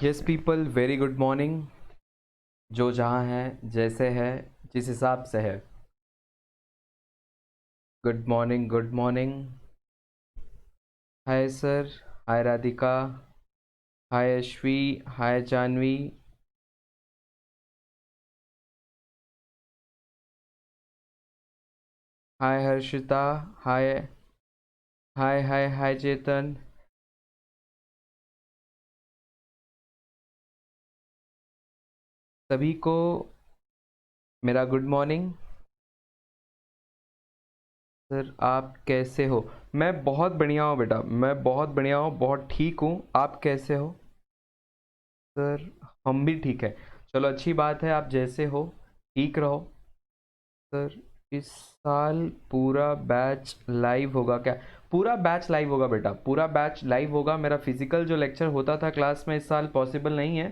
Yes people, very good morning. जो जहाँ है, जैसे है, जिस हिसाब से है। Good morning, good morning. Hi sir, hi Radhika, hi Ashvi, hi Janvi. Hi Harshita, hi hi hi hi Chetan. सभी को मेरा गुड मॉर्निंग। सर आप कैसे हो? मैं बहुत बढ़िया हूँ बेटा, मैं बहुत बढ़िया हूँ, बहुत ठीक हूँ। आप कैसे हो? सर हम भी ठीक है। चलो अच्छी बात है, आप जैसे हो ठीक रहो। सर इस साल पूरा बैच लाइव होगा क्या? पूरा बैच लाइव होगा बेटा, पूरा बैच लाइव होगा। मेरा फिजिकल जो लेक्चर होता था क्लास में इस साल पॉसिबल नहीं है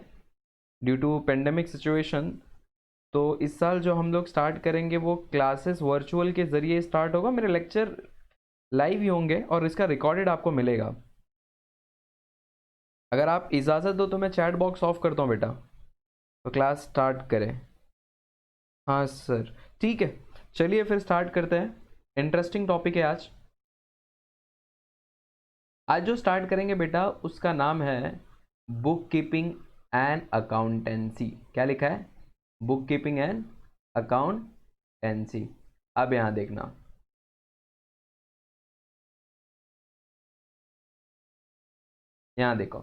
ड्यू टू पेंडेमिक सिचुएशन। तो इस साल जो हम लोग स्टार्ट करेंगे वो क्लासेस वर्चुअल के ज़रिए स्टार्ट होगा। मेरे लेक्चर लाइव ही होंगे और इसका रिकॉर्डेड आपको मिलेगा। अगर आप इजाज़त दो तो मैं चैट बॉक्स ऑफ करता हूँ बेटा, तो क्लास स्टार्ट करें। हाँ सर, ठीक है। चलिए फिर स्टार्ट करते हैं। इंटरेस्टिंग टॉपिक है आज। आज जो स्टार्ट करेंगे बेटा उसका नाम है बुक कीपिंग एंड अकाउंटेंसी। क्या लिखा है? Book keeping and accountancy. अब यहां देखना, यहां देखो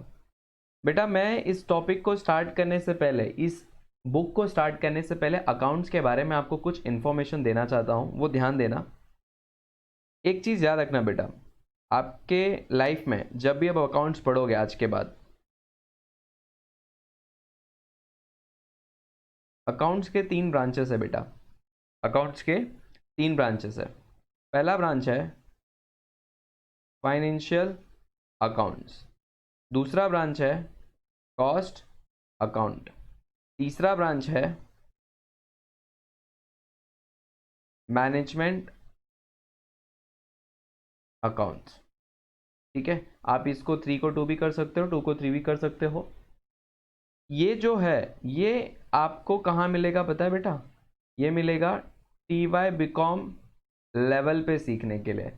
बेटा। मैं इस टॉपिक को स्टार्ट करने से पहले, इस बुक को स्टार्ट करने से पहले अकाउंट्स के बारे में आपको कुछ इंफॉर्मेशन देना चाहता हूं, वो ध्यान देना। एक चीज़ याद रखना बेटा, आपके लाइफ में जब भी आप अकाउंट्स पढ़ोगे आज के बाद, अकाउंट्स के तीन ब्रांचेस है बेटा। अकाउंट्स के तीन ब्रांचेस है। पहला ब्रांच है फाइनेंशियल अकाउंट्स, दूसरा ब्रांच है कॉस्ट अकाउंट, तीसरा ब्रांच है मैनेजमेंट अकाउंट्स। ठीक है, आप इसको 3 को 2 भी कर सकते हो, 2 को 3 भी कर सकते हो। ये जो है ये आपको कहाँ मिलेगा पता है बेटा? ये मिलेगा T Y BCom level पे सीखने के लिए।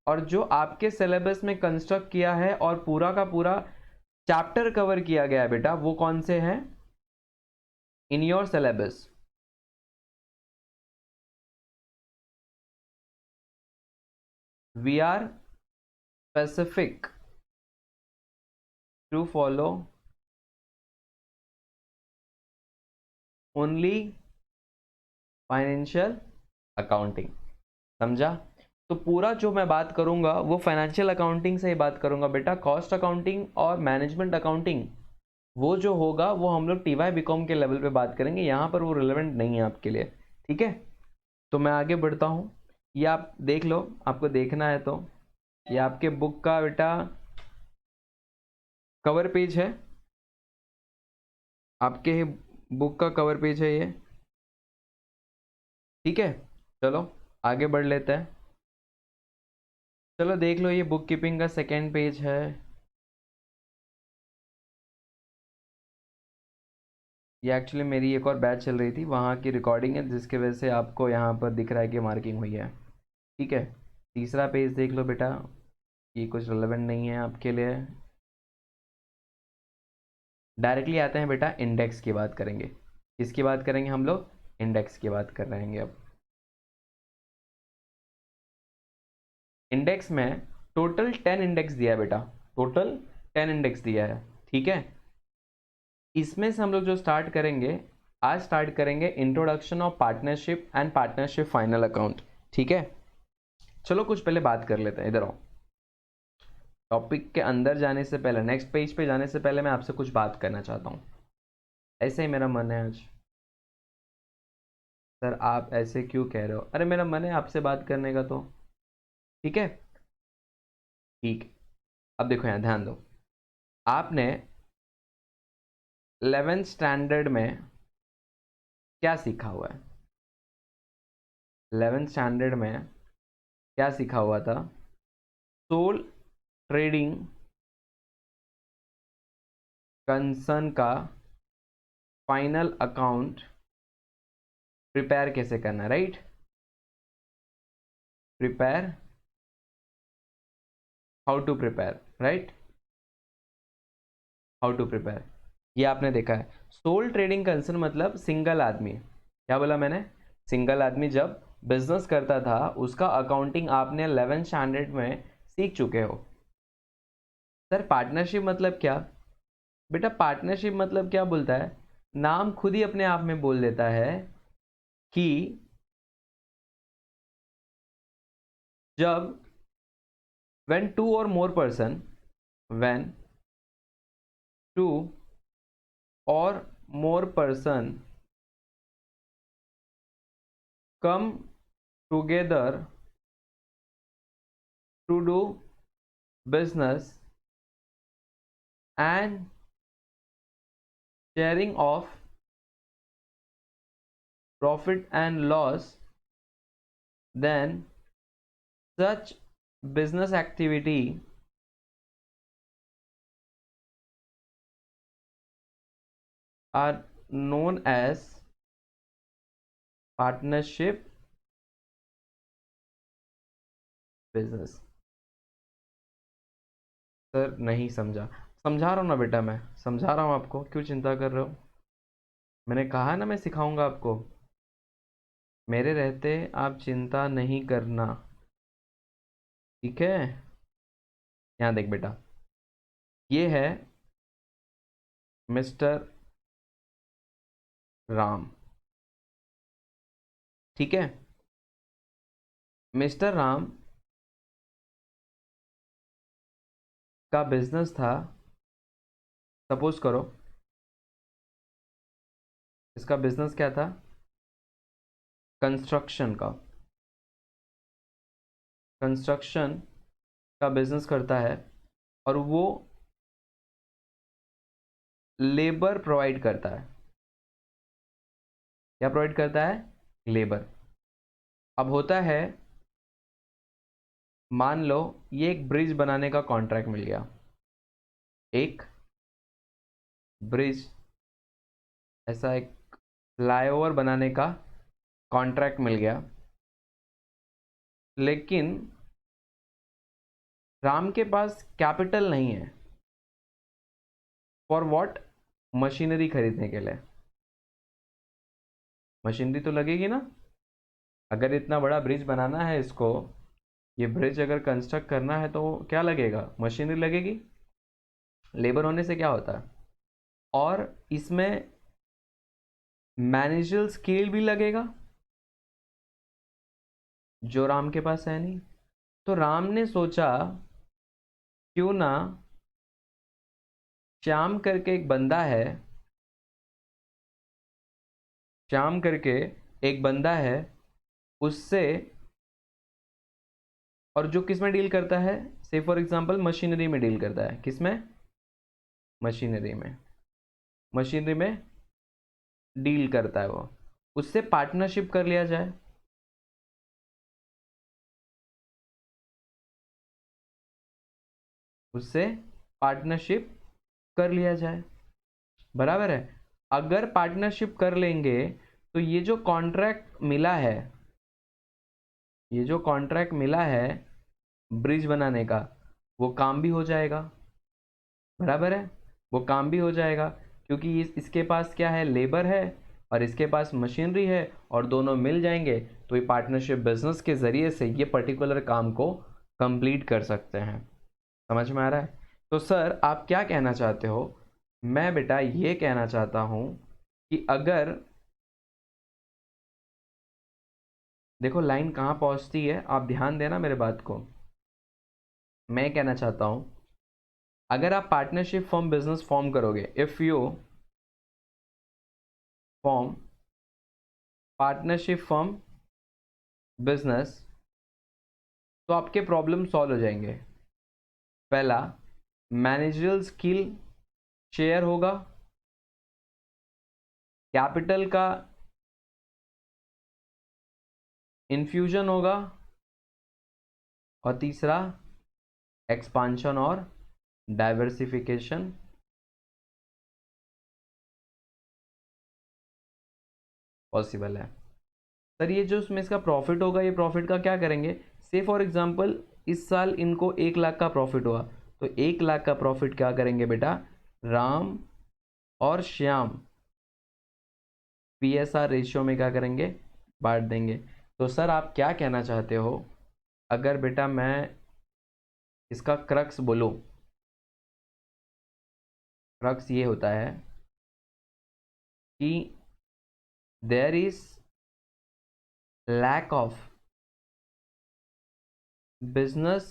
और जो आपके सिलेबस में कंस्ट्रक्ट किया है और पूरा का पूरा चैप्टर कवर किया गया है बेटा, वो कौन से हैं in your syllabus? We are specific to follow only financial accounting. समझा? तो पूरा जो मैं बात करूंगा वो फाइनेंशियल अकाउंटिंग से ही बात करूंगा बेटा। कॉस्ट अकाउंटिंग और मैनेजमेंट अकाउंटिंग वो जो होगा वो हम लोग टीवाई बीकॉम के लेवल पे बात करेंगे, यहाँ पर वो रिलेवेंट नहीं है आपके लिए। ठीक है, तो मैं आगे बढ़ता हूँ। ये आप देख लो, आपको देखना है तो। ये आपके बुक का बेटा कवर पेज है, आपके बुक का कवर पेज है ये। ठीक है, चलो आगे बढ़ लेते हैं। चलो देख लो, ये बुक कीपिंग का सेकेंड पेज है। ये एक्चुअली मेरी एक और बैच चल रही थी, वहाँ की रिकॉर्डिंग है जिसके वजह से आपको यहाँ पर दिख रहा है कि मार्किंग हुई है। ठीक है, तीसरा पेज देख लो बेटा, ये कुछ रिलेवेंट नहीं है आपके लिए। डायरेक्टली आते हैं बेटा, इंडेक्स की बात करेंगे। किसकी बात करेंगे हम लोग? इंडेक्स की बात कर रहे हैं अब। इंडेक्स में टोटल 10 इंडेक्स दिया है बेटा, टोटल 10 इंडेक्स दिया है। ठीक है, इसमें से हम लोग जो स्टार्ट करेंगे, आज स्टार्ट करेंगे introduction of partnership and partnership final account. ठीक है, चलो कुछ पहले बात कर लेते हैं, इधर आओ। टॉपिक के अंदर जाने से पहले, नेक्स्ट पेज पे जाने से पहले मैं आपसे कुछ बात करना चाहता हूँ। ऐसे ही मेरा मन है आज। सर आप ऐसे क्यों कह रहे हो? अरे मेरा मन है आपसे बात करने का तो। ठीक है, ठीक। अब देखो यहाँ ध्यान दो, आपने 11th स्टैंडर्ड में क्या सीखा हुआ है? 11th स्टैंडर्ड में क्या सीखा हुआ था? सोल ट्रेडिंग कंसर्न का फाइनल अकाउंट प्रिपेयर कैसे करना है, right. Prepare, how to prepare, right, how to prepare, ये आपने देखा है। सोल ट्रेडिंग कंसर्न मतलब सिंगल आदमी, क्या बोला मैंने, सिंगल आदमी जब बिजनेस करता था उसका अकाउंटिंग आपने 11th स्टैंडर्ड में सीख चुके हो। सर पार्टनरशिप मतलब क्या, बेटा पार्टनरशिप मतलब क्या बोलता है, नाम खुद ही अपने आप में बोल देता है कि जब when two or more person, when two or more person come together to do business and sharing of profit and loss, then such business activity are known as partnership business। Sir नहीं समझा, समझा रहा हूँ ना बेटा, मैं समझा रहा हूँ आपको, क्यों चिंता कर रहे हो, मैंने कहा ना मैं सिखाऊंगा आपको, मेरे रहते आप चिंता नहीं करना, ठीक है। यहाँ देख बेटा, ये है मिस्टर राम, ठीक है। मिस्टर राम का बिजनेस था, सपोज करो इसका बिजनेस क्या था, कंस्ट्रक्शन का, कंस्ट्रक्शन का बिजनेस करता है और वो लेबर प्रोवाइड करता है, क्या प्रोवाइड करता है, लेबर। अब होता है, मान लो ये एक ब्रिज बनाने का कॉन्ट्रैक्ट मिल गया, एक ब्रिज, ऐसा एक फ्लाईओवर बनाने का कॉन्ट्रैक्ट मिल गया, लेकिन राम के पास कैपिटल नहीं है, फॉर व्हाट, मशीनरी खरीदने के लिए। मशीनरी तो लगेगी ना, अगर इतना बड़ा ब्रिज बनाना है इसको, ये ब्रिज अगर कंस्ट्रक्ट करना है तो क्या लगेगा, मशीनरी लगेगी, लेबर होने से क्या होता है, और इसमें मैनेजरल स्किल भी लगेगा जो राम के पास है नहीं। तो राम ने सोचा क्यों ना श्याम करके एक बंदा है, श्याम करके एक बंदा है, उससे, और जो किस में डील करता है, से फॉर एग्जांपल मशीनरी में डील करता है, किस में, मशीनरी में, मशीनरी में डील करता है वो, उससे पार्टनरशिप कर लिया जाए, उससे पार्टनरशिप कर लिया जाए, बराबर है। अगर पार्टनरशिप कर लेंगे तो ये जो कॉन्ट्रैक्ट मिला है, ये जो कॉन्ट्रैक्ट मिला है ब्रिज बनाने का, वो काम भी हो जाएगा, बराबर है, वो काम भी हो जाएगा, क्योंकि इसके पास क्या है, लेबर है, और इसके पास मशीनरी है, और दोनों मिल जाएंगे तो ये पार्टनरशिप बिजनेस के ज़रिए से ये पर्टिकुलर काम को कंप्लीट कर सकते हैं। समझ में आ रहा है। तो सर आप क्या कहना चाहते हो, मैं बेटा ये कहना चाहता हूँ कि अगर, देखो लाइन कहाँ पहुँचती है, आप ध्यान देना मेरे बात को, मैं कहना चाहता हूँ अगर आप पार्टनरशिप फॉर्म बिजनेस फॉर्म करोगे, if you form partnership form business, तो आपके प्रॉब्लम सॉल्व हो जाएंगे। पहला, मैनेजरल स्किल शेयर होगा, कैपिटल का इन्फ्यूजन होगा, और तीसरा एक्सपांशन और डाइवर्सिफिकेशन पॉसिबल है। सर ये जो उसमें इसका प्रॉफिट होगा, ये प्रॉफिट का क्या करेंगे? से फॉर एग्जांपल इस साल इनको 1 लाख का प्रॉफिट हुआ, तो 1 लाख का प्रॉफिट क्या करेंगे बेटा? राम और श्याम PSR रेशियो में क्या करेंगे? बांट देंगे। तो सर आप क्या कहना चाहते हो, अगर बेटा मैं इसका क्रक्स बोलूं, क्रक्स ये होता है कि there is lack of business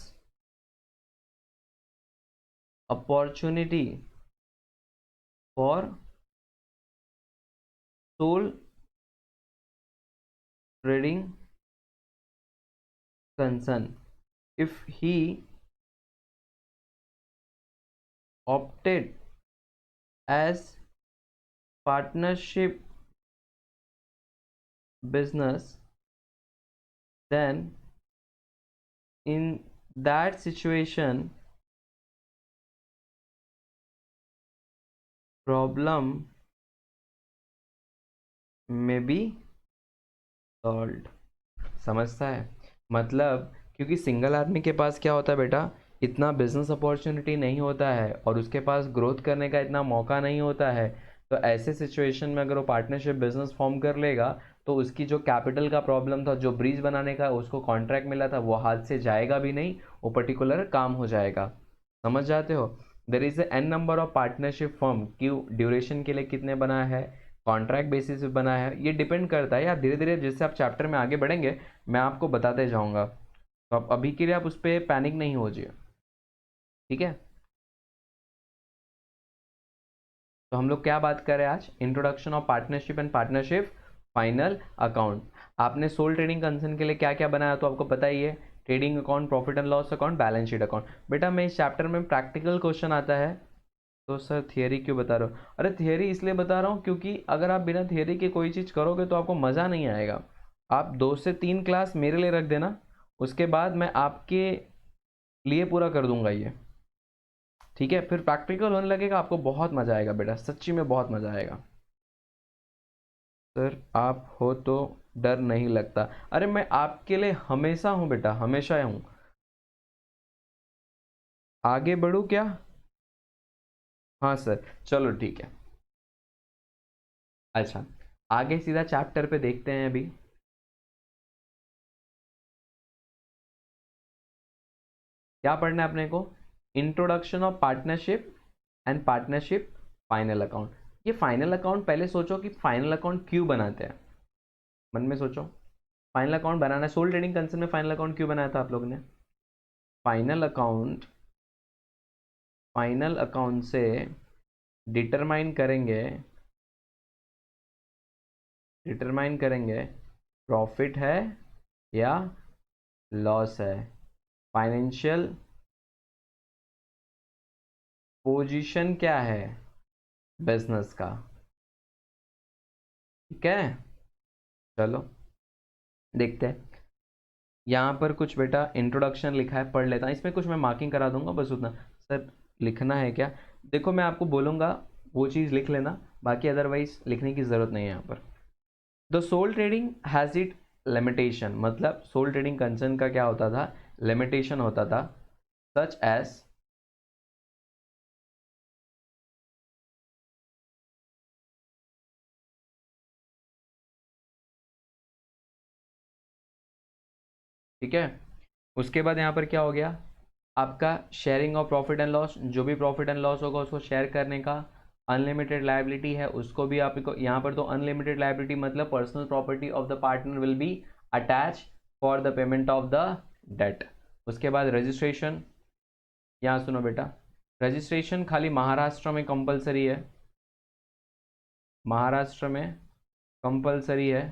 opportunity for sole trading concern if he opted as partnership business, then in that situation problem may be solved। समझता है? मतलब क्योंकि सिंगल आदमी के पास क्या होता है बेटा, इतना बिजनेस अपॉर्चुनिटी नहीं होता है और उसके पास ग्रोथ करने का इतना मौका नहीं होता है। तो ऐसे सिचुएशन में अगर वो पार्टनरशिप बिजनेस फॉर्म कर लेगा तो उसकी जो कैपिटल का प्रॉब्लम था, जो ब्रिज बनाने का उसको कॉन्ट्रैक्ट मिला था, वो हाथ से जाएगा भी नहीं, वो पर्टिकुलर काम हो जाएगा। समझ जाते हो? There is an number of partnership firm, क्यों ड्यूरेशन के लिए कितने बना है, कॉन्ट्रैक्ट बेसिस पे बना है, ये डिपेंड करता है यार। धीरे धीरे जैसे आप चैप्टर में आगे बढ़ेंगे मैं आपको बताते जाऊंगा, तो आप अभी के लिए आप उस पर पैनिक नहीं हो जाइए, ठीक है? तो हम लोग क्या बात कर रहे हैं आज? Introduction of partnership and partnership final account. आपने सोल ट्रेडिंग कंसर्न के लिए क्या क्या बनाया तो आपको पता ही है, trading account, profit and loss account, balance sheet account. बेटा मैं इस चैप्टर में प्रैक्टिकल क्वेश्चन आता है, तो सर थियरी क्यों बता रहे हो? अरे थियरी इसलिए बता रहा हूँ क्योंकि अगर आप बिना थियरी के कोई चीज़ करोगे तो आपको मज़ा नहीं आएगा। आप 2 से 3 क्लास मेरे लिए रख देना, उसके बाद मैं आपके लिए पूरा कर दूंगा ये, ठीक है? फिर प्रैक्टिकल होने लगेगा, आपको बहुत मज़ा आएगा बेटा, सच्ची में बहुत मज़ा आएगा। सर आप हो तो डर नहीं लगता? अरे मैं आपके लिए हमेशा हूँ बेटा, हमेशा हूँ। आगे बढ़ूँ क्या? हाँ सर चलो ठीक है। अच्छा आगे सीधा चैप्टर पे देखते हैं अभी। क्या पढ़ना है अपने को? Introduction of partnership and partnership final account. ये फाइनल अकाउंट पहले सोचो कि फाइनल अकाउंट क्यों बनाते हैं, मन में सोचो। फाइनल अकाउंट बनाना है, सोल ट्रेडिंग कंसर्न में फाइनल अकाउंट क्यों बनाया था आप लोगों ने? फाइनल अकाउंट, फाइनल अकाउंट से डिटरमाइन करेंगे, डिटरमाइन करेंगे प्रॉफिट है या लॉस है, फाइनेंशियल पोजीशन क्या है बिजनेस का, ठीक है? चलो देखते हैं। यहाँ पर कुछ बेटा इंट्रोडक्शन लिखा है, पढ़ लेता हूँ, इसमें कुछ मैं मार्किंग करा दूंगा बस उतना। सर लिखना है क्या? देखो मैं आपको बोलूँगा वो चीज़ लिख लेना, बाकी अदरवाइज लिखने की ज़रूरत नहीं है यहाँ पर। The sole trading has it limitation, मतलब सोल ट्रेडिंग कंसर्न का क्या होता था? लिमिटेशन होता था, सच एज, ठीक है? उसके बाद यहाँ पर क्या हो गया आपका? Sharing of profit and loss, जो भी प्रॉफिट एंड लॉस होगा उसको शेयर करने का। अनलिमिटेड लायबिलिटी है, उसको भी आपको यहाँ पर, तो अनलिमिटेड लायबिलिटी मतलब personal property of the partner will be attach for the payment of the debt. उसके बाद रजिस्ट्रेशन, यहाँ सुनो बेटा, रजिस्ट्रेशन खाली महाराष्ट्र में कंपलसरी है, महाराष्ट्र में कंपलसरी है,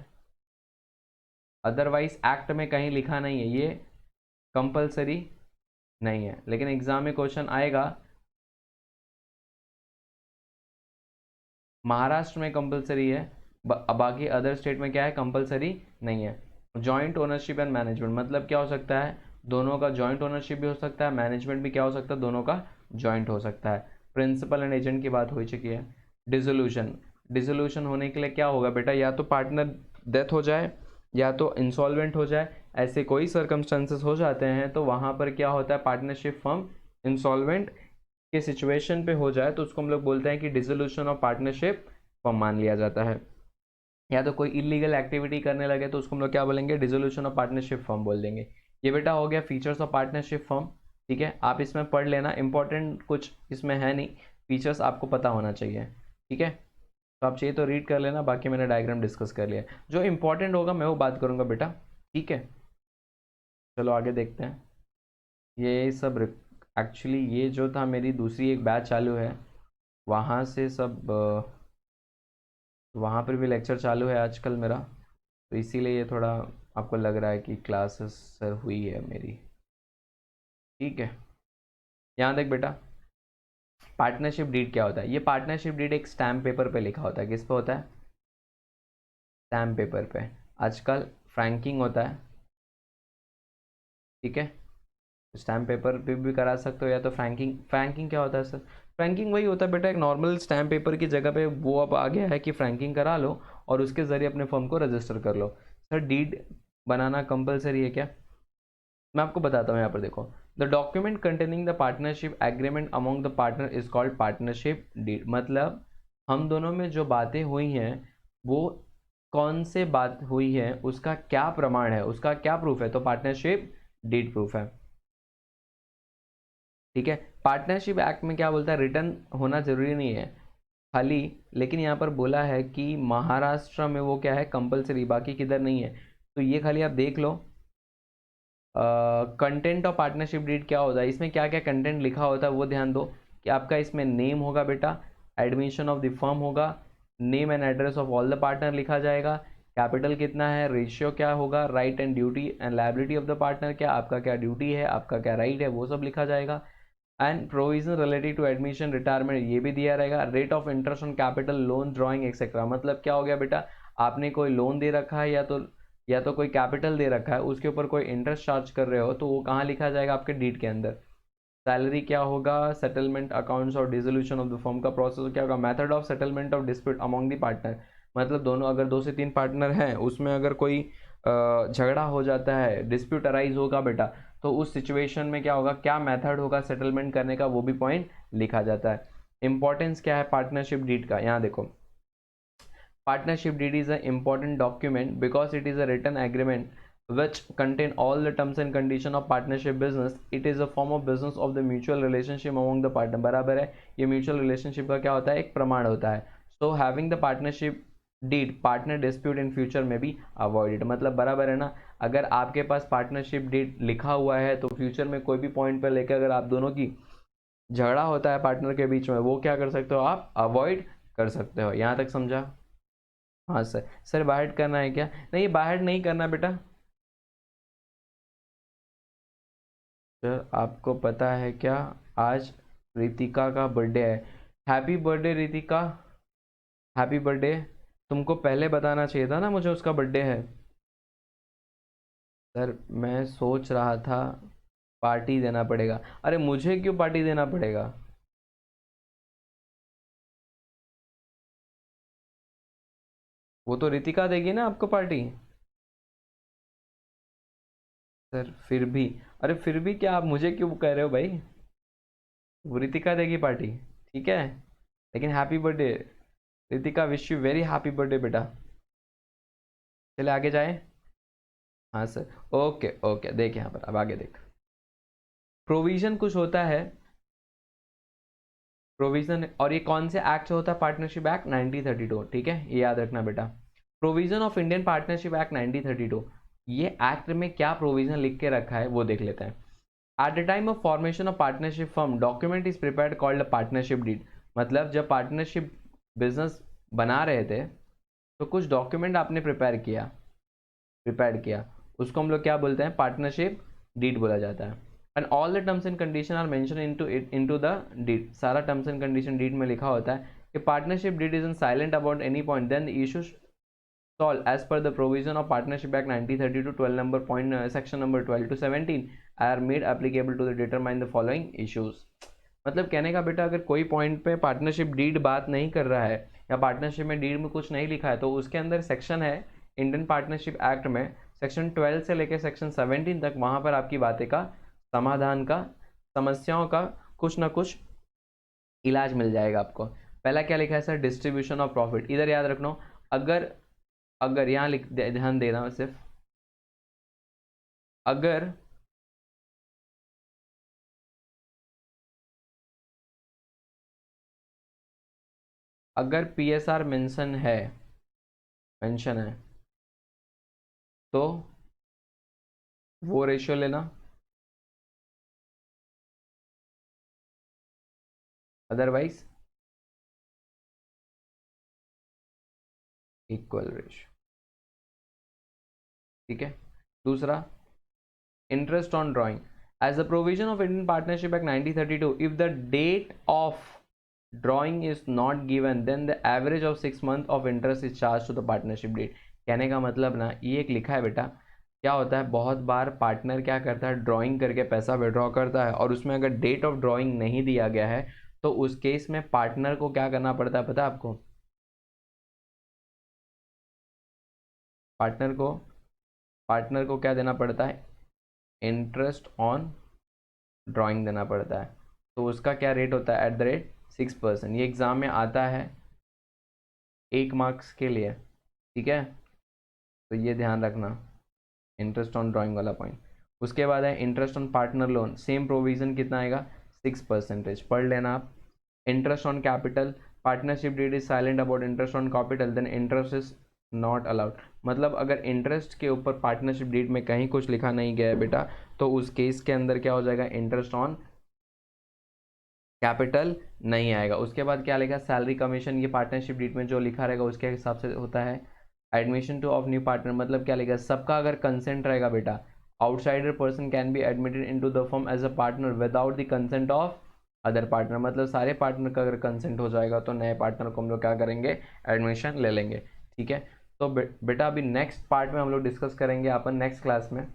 अदरवाइज एक्ट में कहीं लिखा नहीं है, ये कंपलसरी नहीं है, लेकिन एग्जाम में क्वेश्चन आएगा। महाराष्ट्र में कंपलसरी है, बाकी अदर स्टेट में क्या है? कंपलसरी नहीं है। जॉइंट ओनरशिप एंड मैनेजमेंट मतलब क्या हो सकता है? दोनों का जॉइंट ओनरशिप भी हो सकता है, मैनेजमेंट भी क्या हो सकता है? दोनों का जॉइंट हो सकता है। प्रिंसिपल एंड एजेंट की बात हो चुकी है। डिसोल्यूशन, डिसोल्यूशन होने के लिए क्या होगा बेटा, या तो पार्टनर डेथ हो जाए या तो इंसॉल्वेंट हो जाए, ऐसे कोई सर्कमस्टेंसेस हो जाते हैं तो वहाँ पर क्या होता है, पार्टनरशिप फर्म इंसॉल्वेंट के सिचुएशन पे हो जाए तो उसको हम लोग बोलते हैं कि डिसोल्यूशन ऑफ पार्टनरशिप फर्म मान लिया जाता है। या तो कोई इलीगल एक्टिविटी करने लगे तो उसको हम लोग क्या बोलेंगे, डिसोल्यूशन ऑफ पार्टनरशिप फर्म बोल देंगे। ये बेटा हो गया फीचर्स ऑफ पार्टनरशिप फर्म। ठीक है, आप इसमें पढ़ लेना, इंपॉर्टेंट कुछ इसमें है नहीं, फीचर्स आपको पता होना चाहिए। ठीक है, तो आप चाहिए तो रीड कर लेना, बाकी मैंने डायग्राम डिस्कस कर लिया, जो इंपॉर्टेंट होगा मैं वो बात करूंगा बेटा। ठीक है, चलो आगे देखते हैं। ये सब एक्चुअली ये जो था मेरी दूसरी एक बैच चालू है, वहाँ से सब वहाँ पर भी लेक्चर चालू है आजकल मेरा, तो इसीलिए ये थोड़ा आपको लग रहा है कि क्लासेस सर हुई है मेरी। ठीक है, यहाँ देख बेटा, पार्टनरशिप डीड क्या होता है। ये पार्टनरशिप डीड एक स्टैम्प पेपर पे लिखा होता है। किस पे होता है, स्टैम्प पेपर पे। आजकल फ्रैंकिंग होता है, ठीक है, स्टैम्प पेपर पे भी करा सकते हो, या तो फ्रैंकिंग। फ्रैंकिंग क्या होता है सर, फ्रैंकिंग वही होता है बेटा, एक नॉर्मल स्टैम्प पेपर की जगह पे वो अब आ गया है कि फ्रैंकिंग करा लो और उसके ज़रिए अपने फर्म को रजिस्टर कर लो। सर डीड बनाना कंपलसरी है क्या, मैं आपको बताता हूँ। यहाँ पर देखो, the document containing the partnership agreement among the partner is called partnership deed. मतलब हम दोनों में जो बातें हुई हैं वो कौन से बात हुई है, उसका क्या प्रमाण है, उसका क्या प्रूफ है, तो पार्टनरशिप डीड प्रूफ है। ठीक है, पार्टनरशिप एक्ट में क्या बोलता है, रिटर्न होना जरूरी नहीं है खाली, लेकिन यहाँ पर बोला है कि महाराष्ट्र में वो क्या है, कंपलसरी, बाकी किधर नहीं है। तो ये खाली आप देख लो, कंटेंट ऑफ पार्टनरशिप डीड क्या होता है, इसमें क्या क्या कंटेंट लिखा होता है वो ध्यान दो कि आपका इसमें नेम होगा बेटा, एडमिशन ऑफ द फर्म होगा, name and address of all the partner लिखा जाएगा, कैपिटल कितना है, रेशियो क्या होगा, right and duty and liability of the partner, क्या आपका क्या ड्यूटी है, आपका क्या राइट है, वो सब लिखा जाएगा। And provision related to admission retirement ये भी दिया रहेगा, rate of interest on capital loan drawing etcetera. मतलब क्या हो गया बेटा, आपने कोई लोन दे रखा है या तो कोई कैपिटल दे रखा है, उसके ऊपर कोई इंटरेस्ट चार्ज कर रहे हो तो वो कहाँ लिखा जाएगा, आपके डीड के अंदर। सैलरी क्या होगा, सेटलमेंट अकाउंट्स और डिसोल्यूशन ऑफ द फर्म का प्रोसेस क्या होगा, method of settlement of dispute among the partner. मतलब दोनों अगर 2 से 3 पार्टनर हैं, उसमें अगर कोई झगड़ा हो जाता है, डिस्प्यूट अराइज होगा बेटा, तो उस सिचुएशन में क्या होगा, क्या मेथड होगा सेटलमेंट करने का, वो भी पॉइंट लिखा जाता है। इंपॉर्टेंस क्या है पार्टनरशिप डीड का, यहाँ देखो, partnership deed is an important document because it is a written agreement which contain all the terms and condition of partnership business. It is a form of business of the mutual relationship among the partner। बराबर है, ये mutual relationship का क्या होता है, एक प्रमाण होता है। So having the partnership deed partner dispute in future में भी avoided। मतलब बराबर है ना, अगर आपके पास पार्टनरशिप डीड लिखा हुआ है तो फ्यूचर में कोई भी पॉइंट पर लेकर अगर आप दोनों की झगड़ा होता है पार्टनर के बीच में, वो क्या कर सकते हो, आप अवॉइड कर सकते हो। यहाँ तक समझा। हाँ सर, सर बाहर करना है क्या, नहीं बाहर नहीं करना बेटा। सर आपको पता है क्या, आज रितिका का बर्थडे है। Happy birthday Ritika, happy birthday. तुमको पहले बताना चाहिए था ना मुझे उसका बर्थडे है। सर मैं सोच रहा था पार्टी देना पड़ेगा। अरे मुझे क्यों पार्टी देना पड़ेगा, वो तो रितिका देगी ना आपको पार्टी। सर फिर भी, अरे फिर भी क्या, आप मुझे क्यों कह रहे हो भाई, वो रितिका देगी पार्टी, ठीक है। लेकिन happy birthday Ritika, wish you very happy birthday बेटा। चले आगे जाए। हाँ सर, ओके ओके, देख यहाँ पर अब आगे देख, प्रोविजन कुछ होता है, प्रोविजन, और ये कौन से एक्ट से होता है, पार्टनरशिप एक्ट 1932, ठीक है, ये याद रखना बेटा। Provision of Indian partnership act 1932, ये एक्ट में क्या प्रोविजन लिख के रखा है वो देख लेते हैं। At the time of formation of partnership firm document is prepared called partnership deed. मतलब जब पार्टनरशिप बिजनेस बना रहे थे तो कुछ डॉक्यूमेंट आपने प्रिपेयर किया, उसको हम लोग क्या बोलते हैं, पार्टनरशिप डीड बोला जाता है। And all the terms and condition are mention into the deed. सारा टर्म्स एंड कंडीशन डीड में लिखा होता है कि partnership deed is in silent about any point then the issue solved as per the provision of Partnership Act 1932, 12 number point section number 12 to 17 are made applicable to the determine the following issues। मतलब कहने का बेटा, अगर कोई point पे partnership deed बात नहीं कर रहा है या पार्टनरशिप में डीड में कुछ नहीं लिखा है तो उसके अंदर सेक्शन है इंडियन पार्टनरशिप एक्ट में सेक्शन 12 से लेकर सेक्शन 17 तक, वहाँ पर आपकी बातें का समाधान का, समस्याओं का कुछ ना कुछ इलाज मिल जाएगा आपको। पहला क्या लिखा है सर, डिस्ट्रीब्यूशन ऑफ प्रॉफिट, इधर याद रखना। अगर अगर यहाँ लिख ध्यान देना सिर्फ, अगर अगर पीएसआर मेंशन है तो वो रेशियो लेना, अदरवाइज इक्वल रेशियो। ठीक है। दूसरा, interest on drawing. As the provision of Indian Partnership Act 1932, if the date of drawing is not given, then the average of 6 months of interest is charged to the partnership date. कहने का मतलब ना, ये एक लिखा है बेटा, क्या होता है बहुत बार पार्टनर क्या करता है, ड्राइंग करके पैसा विड्रॉ करता है और उसमें अगर डेट ऑफ ड्राइंग नहीं दिया गया है तो उस केस में पार्टनर को क्या करना पड़ता है पता है आपको, पार्टनर को क्या देना पड़ता है, इंटरेस्ट ऑन ड्राइंग देना पड़ता है। तो उसका क्या रेट होता है, @6%। ये एग्ज़ाम में आता है 1 मार्क्स के लिए। ठीक है, तो ये ध्यान रखना, इंटरेस्ट ऑन ड्राइंग वाला पॉइंट। उसके बाद है interest on partner loan, same provision कितना आएगा, 6%। पढ़ लेना आप। Interest on capital, partnership deed is silent about interest on capital, then interest is not allowed. मतलब अगर इंटरेस्ट के ऊपर पार्टनरशिप डीड में कहीं कुछ लिखा नहीं गया है बेटा, तो उस केस के अंदर क्या हो जाएगा, इंटरेस्ट ऑन कैपिटल नहीं आएगा। उसके बाद क्या लिखा, सैलरी कमीशन, ये पार्टनरशिप डीड में जो लिखा रहेगा उसके हिसाब से होता है। Admission to of new partner, मतलब क्या लिखा, सबका अगर कंसेंट रहेगा बेटा, outsider person can be admitted into the firm as a partner without the consent of other partner. मतलब सारे पार्टनर का अगर कंसेंट हो जाएगा तो नए पार्टनर को हम लोग क्या करेंगे, एडमिशन ले लेंगे। ठीक है, तो बेटा अभी नेक्स्ट पार्ट में हम लोग डिस्कस करेंगे अपन नेक्स्ट क्लास में,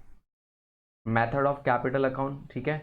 मेथड ऑफ कैपिटल अकाउंट। ठीक है,